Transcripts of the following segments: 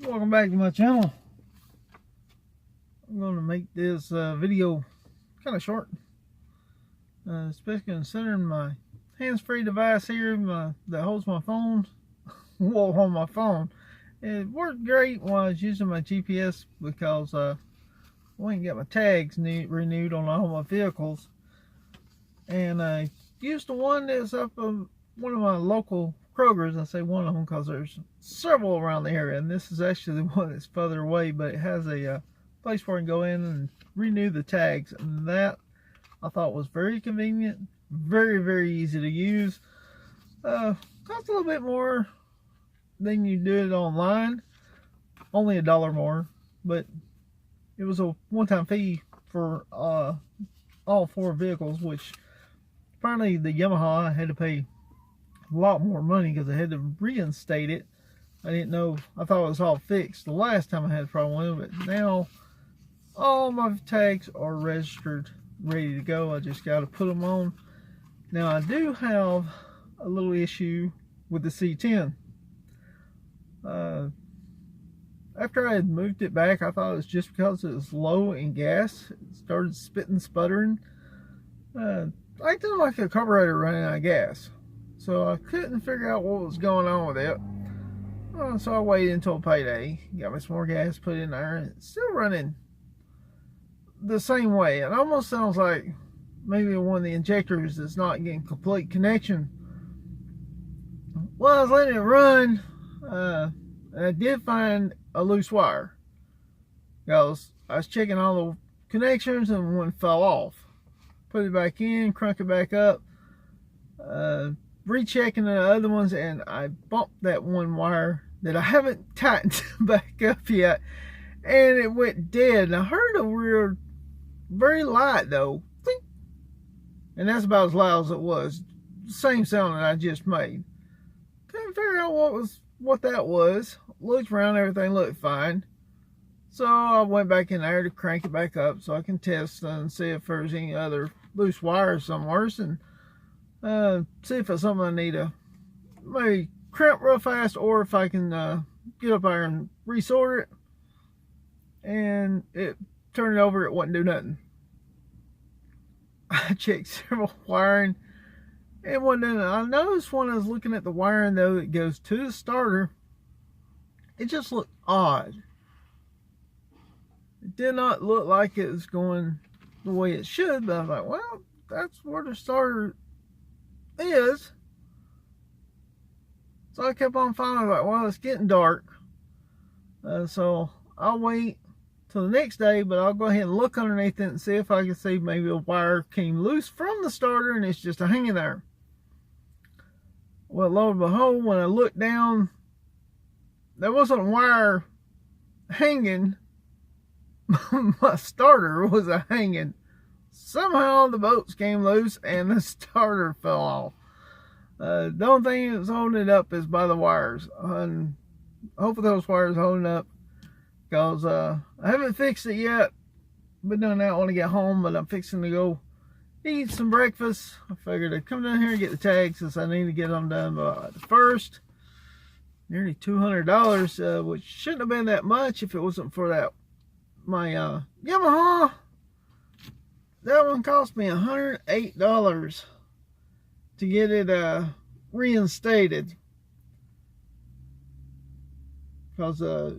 Welcome back to my channel. I'm going to make this video kind of short, especially considering my hands-free device here that holds my phone won't hold my phone. It worked great when I was using my GPS because I went and got my tags renewed on all my vehicles, and I used the one that's up of one of my local Kroger's. I say one of them because there's several around the area, and this is actually the one that's further away, but it has a place where I can go in and renew the tags, and that I thought was very convenient, very easy to use. Cost a little bit more than you do it online, only $1 more, but it was a one-time fee for all 4 vehicles, which apparently the Yamaha I had to pay a lot more money because I had to reinstate it. I didn't know, I thought it was all fixed the last time I had a problem with it, but now all my tags are registered, ready to go. I just got to put them on. Now I do have a little issue with the C10. After I had moved it back, I thought it was just because it was low in gas. It started spitting, sputtering. Acting like a carburetor running out of gas. So I couldn't figure out what was going on with it. So I waited until payday, got me some more gas, put it in there, and it's still running the same way. It almost sounds like maybe one of the injectors is not getting complete connection. Well, I was letting it run, and I did find a loose wire. I was checking all the connections, and one fell off. Put it back in, crank it back up, rechecking the other ones, and I bumped that one wire that I haven't tightened back up yet, and it went dead. And I heard a weird, very light though, clink, and that's about as loud as it was. Same sound that I just made. Couldn't figure out what that was. Looked around, everything looked fine. So I went back in there to crank it back up so I can test and see if there's any other loose wires somewhere, and see if it's something I need to maybe crimp real fast, or if I can get up there and resort it. And it turned it over, it wouldn't do nothing. I checked several wiring, it wasn't doing nothing. I noticed when I was looking at the wiring though that goes to the starter, it just looked odd. It did not look like it was going the way it should, but I was like, well, that's where the starter is. So I kept on following. I was like, well, it's getting dark, so I'll wait till the next day, but I'll go ahead and look underneath it and see if I can see maybe a wire came loose from the starter and it's just hanging there. Well, lo and behold, when I looked down, there wasn't a wire hanging. My starter was hanging. Somehow the bolts came loose and the starter fell off. The only thing that's holding it up is by the wires, and hopefully those wires are holding up, because I haven't fixed it yet. Been doing that when I get home, but I'm fixing to go eat some breakfast. I figured I'd come down here and get the tags since I need to get them done by the 1st. Nearly $200, which shouldn't have been that much if it wasn't for that my Yamaha. That one cost me $108 to get it reinstated, because the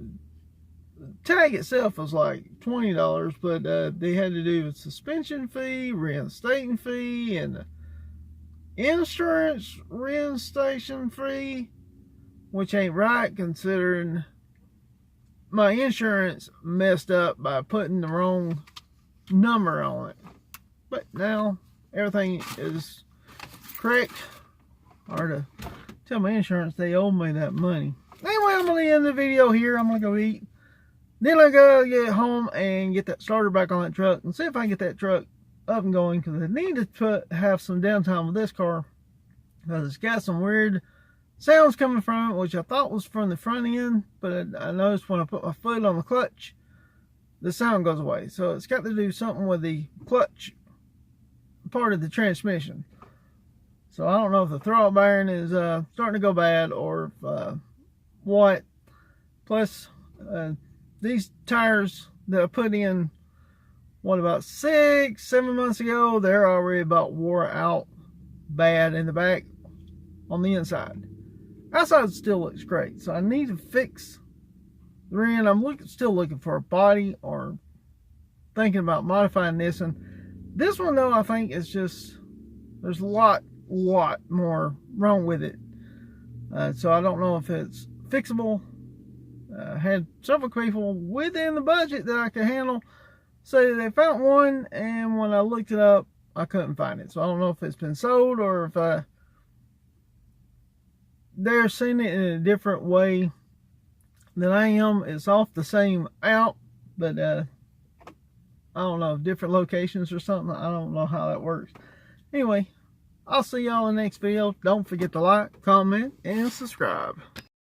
tag itself was like $20, but they had to do a suspension fee, reinstating fee, and insurance reinstation fee, which ain't right considering my insurance messed up by putting the wrong number on it. But now everything is correct. Or to tell my insurance they owe me that money. Anyway, I'm going to end the video here. I'm going to go eat. Then I go get home and get that starter back on that truck and see if I can get that truck up and going, because I need to have some downtime with this car, because it's got some weird sounds coming from it, which I thought was from the front end, but I noticed when I put my foot on the clutch, the sound goes away. So it's got to do something with the clutch part of the transmission. So I don't know if the throttle bearing is starting to go bad, or if, what. Plus, These tires that I put in, what, about 6-7 months ago, they're already about wore out bad in the back on the inside. Outside still looks great, so I need to fix the rear end. I'm still looking for a body or thinking about modifying this. And this one, though, I think is just, there's a lot more wrong with it. So I don't know if it's fixable. Had several people within the budget that I could handle say they found one, and when I looked it up, I couldn't find it. So I don't know if it's been sold or if they're seeing it in a different way than I am. It's off the same out, but I don't know, different locations or something. I don't know how that works. Anyway, I'll see y'all in the next video. Don't forget to like, comment, and subscribe.